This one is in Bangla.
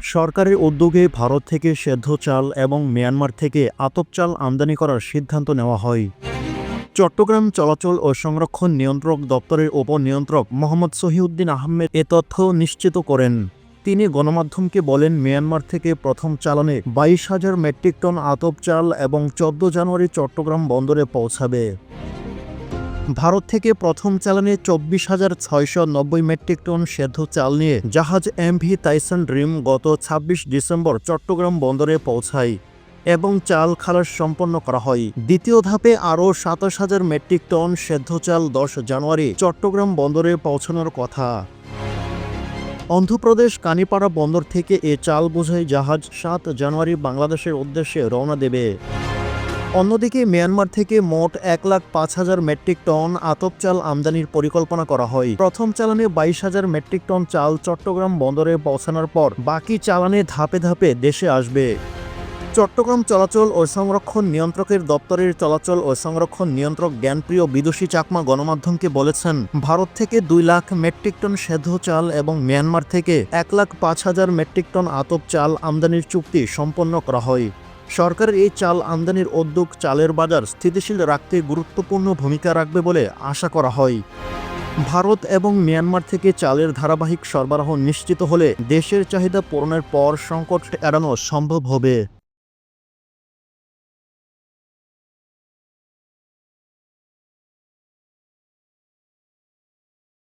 সরকারের উদ্যোগে ভারত থেকে সেদ্ধ চাল এবং মিয়ানমার থেকে আতপ চাল আমদানি করার সিদ্ধান্ত নেওয়া হয়। চট্টগ্রাম চলাচল ও সংরক্ষণ নিয়ন্ত্রক দপ্তরের উপনিয়ন্ত্রক মোহাম্মদ সহিউদ্দিন আহমেদ এ তথ্য নিশ্চিত করেন। তিনি গণমাধ্যমকে বলেন, মিয়ানমার থেকে প্রথম চালানে 22,000 মেট্রিক টন আতপ চাল এবং 14 জানুয়ারি চট্টগ্রাম বন্দরে পৌঁছাবে। ভারত থেকে প্রথম চালানে 24,690 মেট্রিক টন সেদ্ধ চাল নিয়ে জাহাজ এমভি টাইসন ড্রিম গত 26 ডিসেম্বর চট্টগ্রাম বন্দরে পৌঁছায় এবং চাল খালাস সম্পন্ন করা হয়। দ্বিতীয় ধাপে আরও 27,000 মেট্রিক টন সেদ্ধ চাল 10 জানুয়ারি চট্টগ্রাম বন্দরে পৌঁছানোর কথা। অন্ধ্রপ্রদেশ কানিপাড়া বন্দর থেকে এ চাল বোঝাই জাহাজ 7 জানুয়ারি বাংলাদেশের উদ্দেশ্যে রওনা দেবে। অন্যদিকে মিয়ানমার থেকে মোট 1,05,000 মেট্রিক টন আতপ চাল আমদানির পরিকল্পনা করা হয়। প্রথম চালানে 22,000 মেট্রিক টন চাল চট্টগ্রাম বন্দরে পৌঁছানোর পর বাকি চালানে ধাপে ধাপে দেশে আসবে। চট্টগ্রাম চলাচল ও সংরক্ষণ নিয়ন্ত্রকের দপ্তরের চলাচল ও সংরক্ষণ নিয়ন্ত্রক জ্ঞানপ্রিয় বিদুষী চাকমা গণমাধ্যমকে বলেছেন, ভারত থেকে 2 লাখ মেট্রিক টন সেদ্ধ চাল এবং মিয়ানমার থেকে 1,05,000 মেট্রিক টন আতপ চাল আমদানির চুক্তি সম্পন্ন করা হয়। সরকারের এই চাল আমদানির উদ্যোগ চালের বাজার স্থিতিশীল রাখতে গুরুত্বপূর্ণ ভূমিকা রাখবে বলে আশা করা হয়। ভারত এবং মিয়ানমার থেকে চালের ধারাবাহিক সরবরাহ নিশ্চিত হলে দেশের চাহিদা পূরণের পর সংকট এড়ানো সম্ভব হবে।